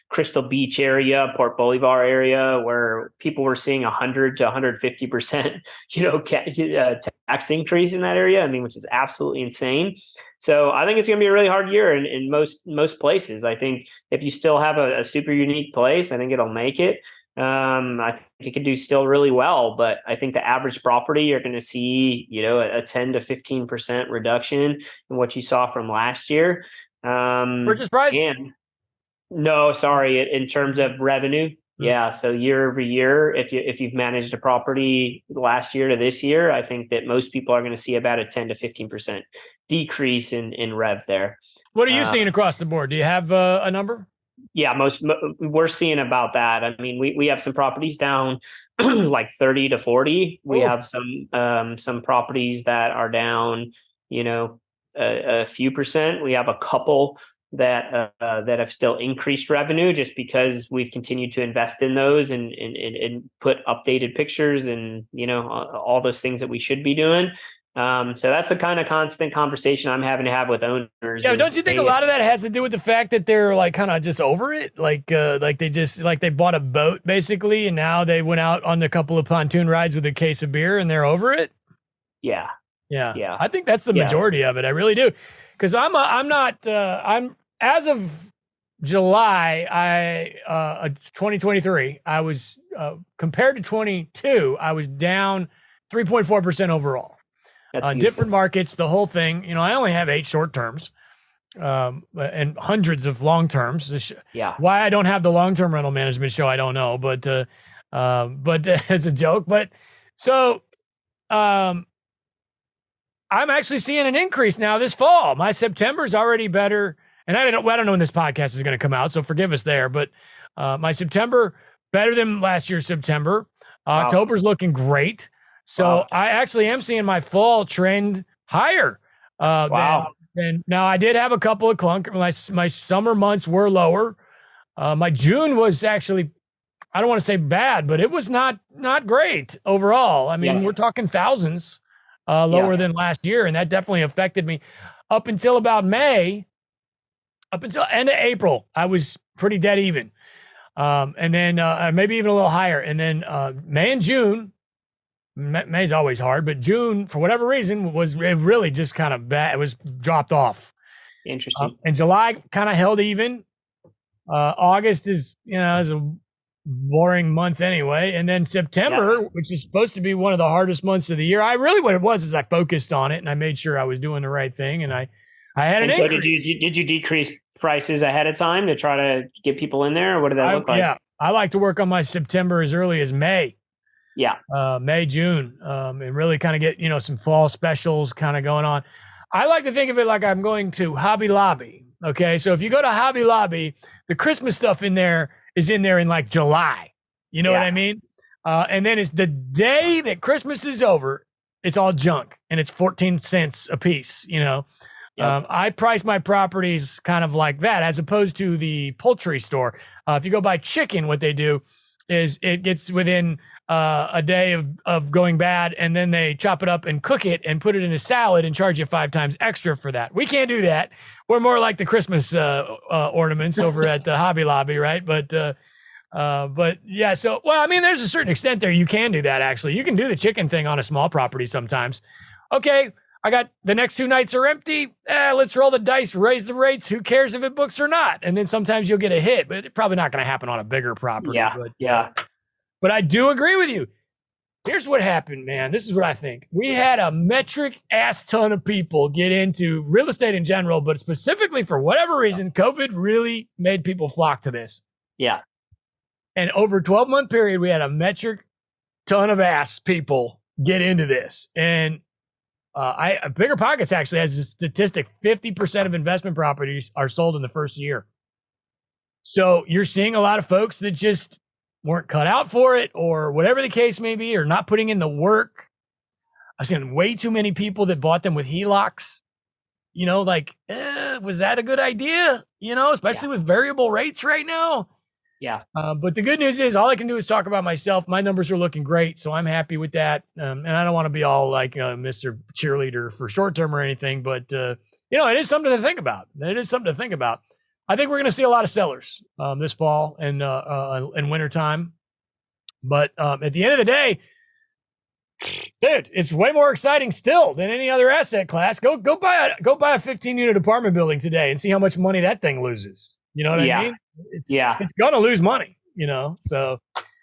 Crystal Beach area, Port Bolivar area, where people were seeing 100 to 150%, tax increase in that area. I mean, which is absolutely insane. So I think it's going to be a really hard year in most places. I think if you still have a super unique place, I think it'll make it. I think it could do still really well, but I think the average property, you're going to see, a 10 to 15% reduction in what you saw from last year. Purchase price? And no, sorry, in terms of revenue. Yeah. So year over year, if you've managed a property last year to this year, I think that most people are going to see about a 10 to 15% decrease in rev there. What are you seeing across the board? Do you have a number? Yeah, we're seeing about that. I mean, we have some properties down like 30 to 40. We have some properties that are down, a few percent. We have a couple that have still increased revenue just because we've continued to invest in those and put updated pictures and, all those things that we should be doing. So that's the kind of constant conversation I'm having to have with owners. Yeah, don't you think a lot of that has to do with the fact that they're like kind of just over it? Like they bought a boat basically, and now they went out on a couple of pontoon rides with a case of beer, and they're over it. Yeah. I think that's the majority of it. I really do, because I'm as of July, 2023, I was compared to 22, I was down 3.4% overall. Different markets, the whole thing. I only have 8 short terms, and hundreds of long terms. Why I don't have the long term rental management show, I don't know, but it's a joke. But so, I'm actually seeing an increase now this fall. My September's already better, and I don't know when this podcast is going to come out, so forgive us there. But my September better than last year's September. October's looking great. So I actually am seeing my fall trend higher. Than now. I did have a couple of my summer months were lower. My June was actually, I don't want to say bad, but it was not great overall. I mean, we're talking thousands lower than last year, and that definitely affected me up until about May. Up until end of April, I was pretty dead even, and then maybe even a little higher. And then May and June. May's always hard, but June, for whatever reason, was really just kind of bad. It was dropped off. Interesting. And July kind of held even. August is a boring month anyway. And then September, which is supposed to be one of the hardest months of the year, what it was is I focused on it and I made sure I was doing the right thing. And I had an increase. So did you decrease prices ahead of time to try to get people in there? Or what did that look like? Yeah, I like to work on my September as early as May. Yeah. May, June, and really kind of get, some fall specials kind of going on. I like to think of it like I'm going to Hobby Lobby. Okay. So if you go to Hobby Lobby, the Christmas stuff in there is in there in like July. You know what I mean? And then it's the day that Christmas is over, it's all junk and it's 14 cents a piece, you know? Yep. I price my properties kind of like that, as opposed to the poultry store. If you go buy chicken, what they do is it gets within a day of going bad, and then they chop it up and cook it and put it in a salad and charge you 5 times extra for that. We can't do that. We're more like the Christmas ornaments over at the Hobby Lobby, right? But yeah, so, well, I mean, there's a certain extent there you can do that, actually. You can do the chicken thing on a small property sometimes. Okay, I got the next 2 nights are empty. Let's roll the dice, raise the rates. Who cares if it books or not? And then sometimes you'll get a hit, but it's probably not going to happen on a bigger property. But I do agree with you. Here's what happened, man. This is what I think. We had a metric ass ton of people get into real estate in general, but specifically for whatever reason, COVID really made people flock to this. Yeah. And over a 12-month period, we had a metric ton of ass people get into this. And Bigger Pockets actually has a statistic: 50% of investment properties are sold in the first year. So you're seeing a lot of folks that just weren't cut out for it, or whatever the case may be, or not putting in the work. I've seen way too many people that bought them with HELOCs. You know, like, was that a good idea? You know, especially with variable rates right now. Yeah. But the good news is all I can do is talk about myself. My numbers are looking great, so I'm happy with that. And I don't want to be all like Mr. Cheerleader for short term or anything, but you know, it is something to think about. It is something to think about. I think we're going to see a lot of sellers this fall and winter time. But at the end of the day, dude, it's way more exciting still than any other asset class. Go buy a 15-unit apartment building today and see how much money that thing loses. You know what I mean? It's gonna lose money, you know. So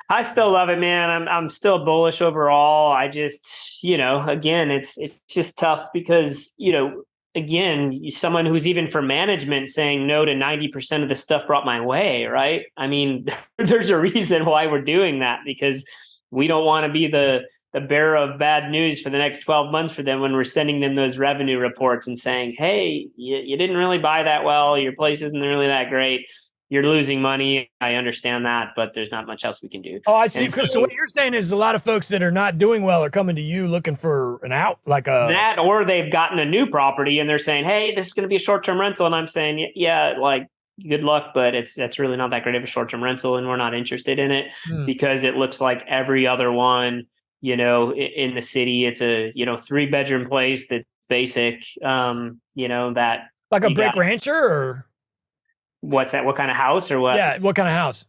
I still love it, man. I'm still bullish overall. I just, you know, again, it's just tough because, you know, again, someone who's even for management saying no to 90% of the stuff brought my way, right? I mean, there's a reason why we're doing that, because we don't want to be the bearer of bad news for the next 12 months for them when we're sending them those revenue reports and saying, hey, you didn't really buy that well. Your place isn't really that great. You're losing money. I understand that, but there's not much else we can do. Oh, I see. So what you're saying is a lot of folks that are not doing well are coming to you looking for an out, like that, or they've gotten a new property and they're saying, hey, this is going to be a short-term rental. And I'm saying, yeah, like, good luck, but that's really not that great of a short-term rental, and we're not interested in it because it looks like every other one, you know, in the city. It's a, you know, 3-bedroom place that's basic, you know, that like a brick rancher, or what's that? What kind of house or what? Yeah, what kind of house?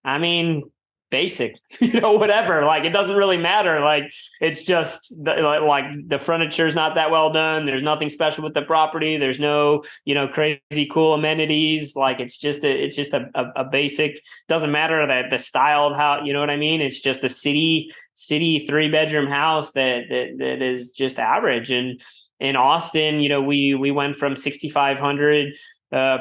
I mean, basic, you know, whatever. Like, it doesn't really matter. Like, it's just like the furniture is not that well done. There's nothing special with the property. There's no, you know, crazy cool amenities. Like, it's just a basic. Doesn't matter that the style of how, you know what I mean. It's just a city 3-bedroom house that is just average. And in Austin, you know, we went from 6,500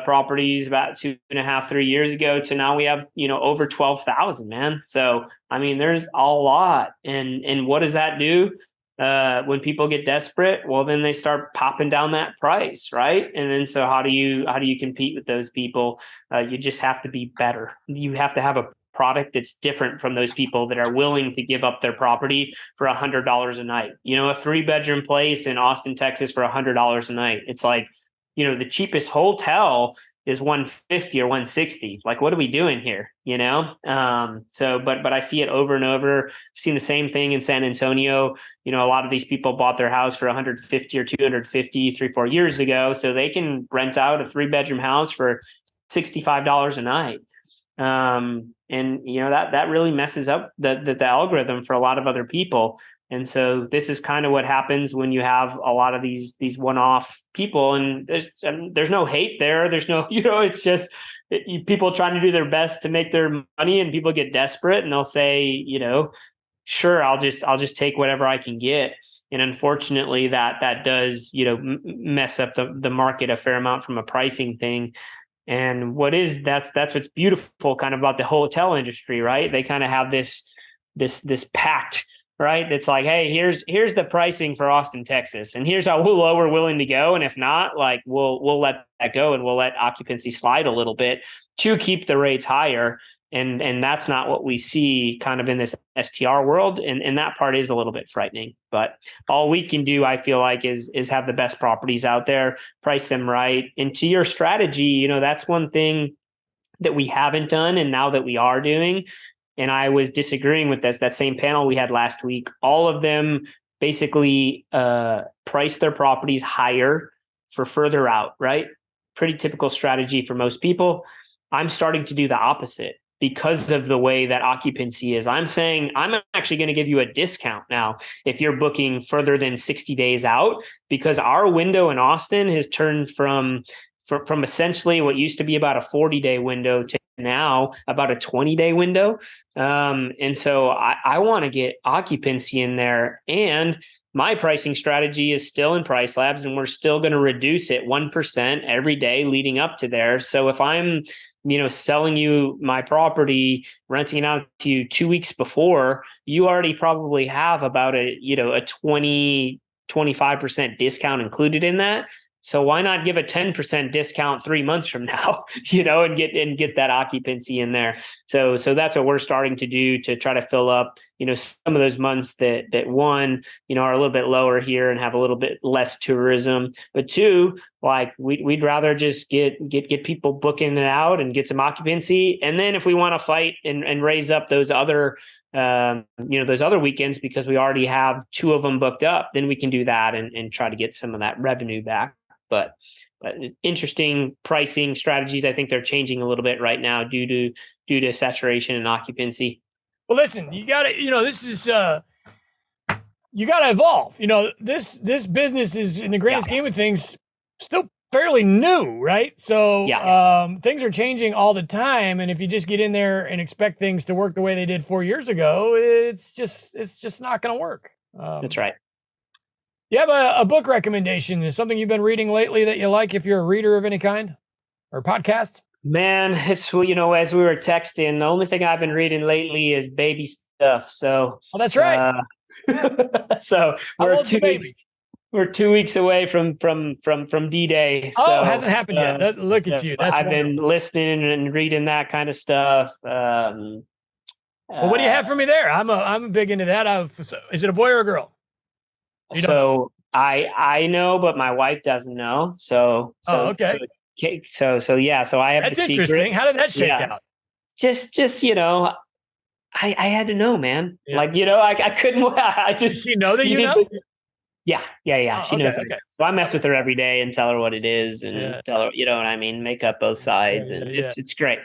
properties about 2.5-3 years ago to now we have, you know, over 12,000, man. So, I mean, there's a lot. And what does that do? When people get desperate, well, then they start popping down that price. Right. And then, so how do you compete with those people? You just have to be better. You have to have a product that's different from those people that are willing to give up their property for $100 a night. You know, a 3-bedroom place in Austin, Texas for $100 a night. It's like, you know, the cheapest hotel is $150 or $160. Like, what are we doing here? You know? So, but I see it over and over. I've seen the same thing in San Antonio. You know, a lot of these people bought their house for $150 or $250 3-4 years ago. So they can rent out a 3-bedroom house for $65 a night. And you know, that really messes up the algorithm for a lot of other people. And so this is kind of what happens when you have a lot of these one-off people, and there's no hate there. There's no, you know, it's just people trying to do their best to make their money, and people get desperate and they'll say, you know, sure, I'll just take whatever I can get. And unfortunately that does, you know, mess up the market a fair amount from a pricing thing. And that's what's beautiful kind of about the hotel industry, right? They kind of have this pact right? It's like, hey, here's the pricing for Austin, Texas, and here's how low we're willing to go. And if not, like we'll let that go and we'll let occupancy slide a little bit to keep the rates higher. And that's not what we see kind of in this STR world. And that part is a little bit frightening. But all we can do, I feel like, is have the best properties out there, price them right. And to your strategy, you know, that's one thing that we haven't done and now that we are doing. And I was disagreeing with that same panel we had last week. All of them basically price their properties higher for further out, right? Pretty typical strategy for most people. I'm starting to do the opposite because of the way that occupancy is. I'm saying I'm actually going to give you a discount now if you're booking further than 60 days out, because our window in Austin has turned from essentially what used to be about a 40-day window to now about a 20-day window. And so I want to get occupancy in there. And my pricing strategy is still in Price Labs, and we're still going to reduce it 1% every day leading up to there. So if I'm, you know, selling you my property, renting it out to you 2 weeks before, you already probably have about a 25% discount included in that. So why not give a 10% discount 3 months from now, you know, and get that occupancy in there. So that's what we're starting to do to try to fill up, you know, some of those months that one, you know, are a little bit lower here and have a little bit less tourism. But two, like we'd rather just get people booking it out and get some occupancy. And then if we want to fight and raise up those other those other weekends because we already have 2 of them booked up, then we can do that and try to get some of that revenue back. But interesting pricing strategies. I think they're changing a little bit right now due to saturation and occupancy. Well, listen, you got to, you know, this is you got to evolve. You know, this business is, in the grand scheme of things, still fairly new, right? So things are changing all the time, and if you just get in there and expect things to work the way they did 4 years ago, it's just not going to work. That's right. You have a book recommendation? Is something you've been reading lately that you like, if you're a reader of any kind, or podcast? Man, it's, you know, as we were texting, the only thing I've been reading lately is baby stuff. So, oh, that's right. So we're 2 weeks away from D-Day. So, oh, it hasn't happened yet. Look at you. That's I've been listening and reading that kind of stuff. Well, what do you have for me there? I'm big into that. Is it a boy or a girl? So I know, but my wife doesn't know. So okay. So yeah. So I have That's the secret. Interesting. How did that shake out? Just you know, I had to know, man. Yeah. Like, you know, I couldn't. I just. Does she know that you know? Yeah. Oh, she knows. Okay. So I mess with her every day and tell her what it is and tell her, you know what I mean, make up both sides, and it's great.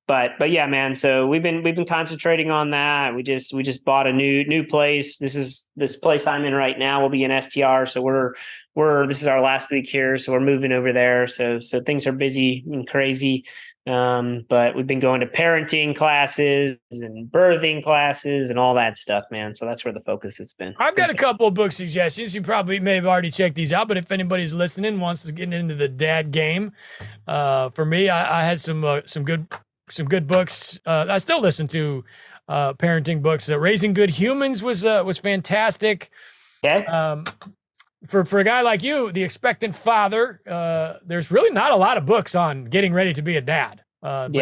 But yeah, man. So we've been concentrating on that. We just bought a new place. This place I'm in right now will be an STR. So this is our last week here. So we're moving over there. So things are busy and crazy. But we've been going to parenting classes and birthing classes and all that stuff, man. So that's where the focus has been. I've got a couple of book suggestions. You probably may have already checked these out, but if anybody's listening wants to get into the dad game, for me, I had some good books. I still listen to parenting books. Raising Good Humans was fantastic. Yeah. For a guy like you, The Expectant Father, there's really not a lot of books on getting ready to be a dad. But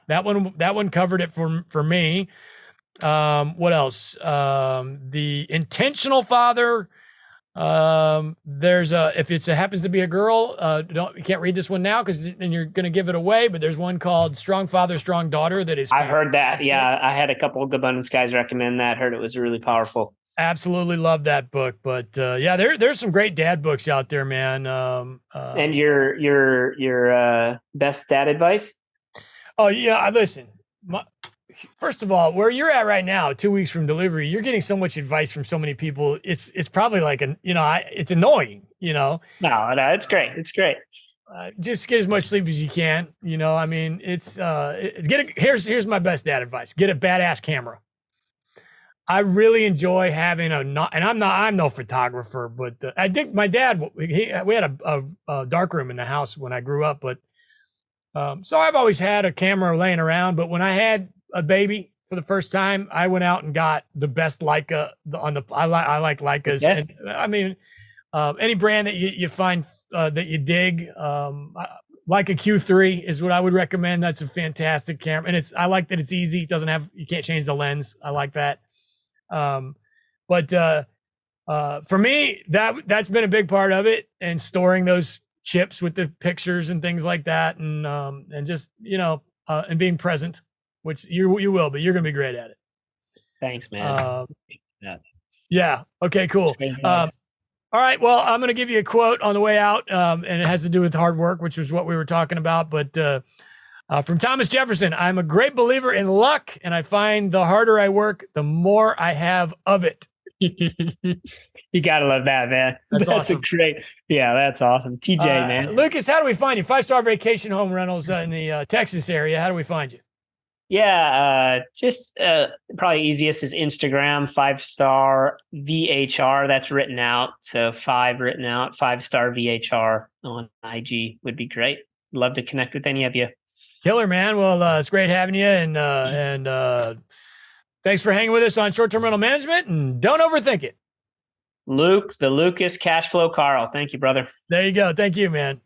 that one covered it for me. What else? The Intentional Father. There's if it happens to be a girl, you can't read this one now because then you're going to give it away. But there's one called Strong Father, Strong Daughter that is. I heard that. Yeah, I had a couple of Abundance guys recommend that. Heard it was really powerful. Absolutely love that book. But there's some great dad books out there, man. And your best dad advice? Oh yeah, listen. First of all, where you're at right now, 2 weeks from delivery, you're getting so much advice from so many people. It's probably like it's annoying, you know. No, it's great. It's great. Just get as much sleep as you can. You know, I mean, here's my best dad advice: get a badass camera. I really enjoy having and I'm no photographer, but I think my dad, we had a dark room in the house when I grew up, but so I've always had a camera laying around. But when I had a baby, for the first time, I went out and got the best Leica I like Leicas. Okay. And I mean, any brand that you find that you dig, Leica Q3 is what I would recommend. That's a fantastic camera, and I like that it's easy. It doesn't have, you can't change the lens. I like that. But for me, that's been a big part of it, and storing those chips with the pictures and things like that, and just and being present, which you will, but you're gonna be great at it. Thanks, man. Yeah. Okay. Cool. All right. Well, I'm going to give you a quote on the way out, and it has to do with hard work, which was what we were talking about. But from Thomas Jefferson, I'm a great believer in luck, and I find the harder I work, the more I have of it. You got to love that, man. That's awesome. That's awesome. TJ, man. Lucas, how do we find you? 5-star vacation home rentals in the Texas area. How do we find you? Yeah, just probably easiest is Instagram, 5-star VHR. That's written out. So 5 written out, 5-star VHR on IG would be great. Love to connect with any of you. Killer, man. Well, it's great having you, and thanks for hanging with us on Short-Term Rental Management, and don't overthink it. Luke, the Lucas Cash Flow Carl. Thank you, brother. There you go. Thank you, man.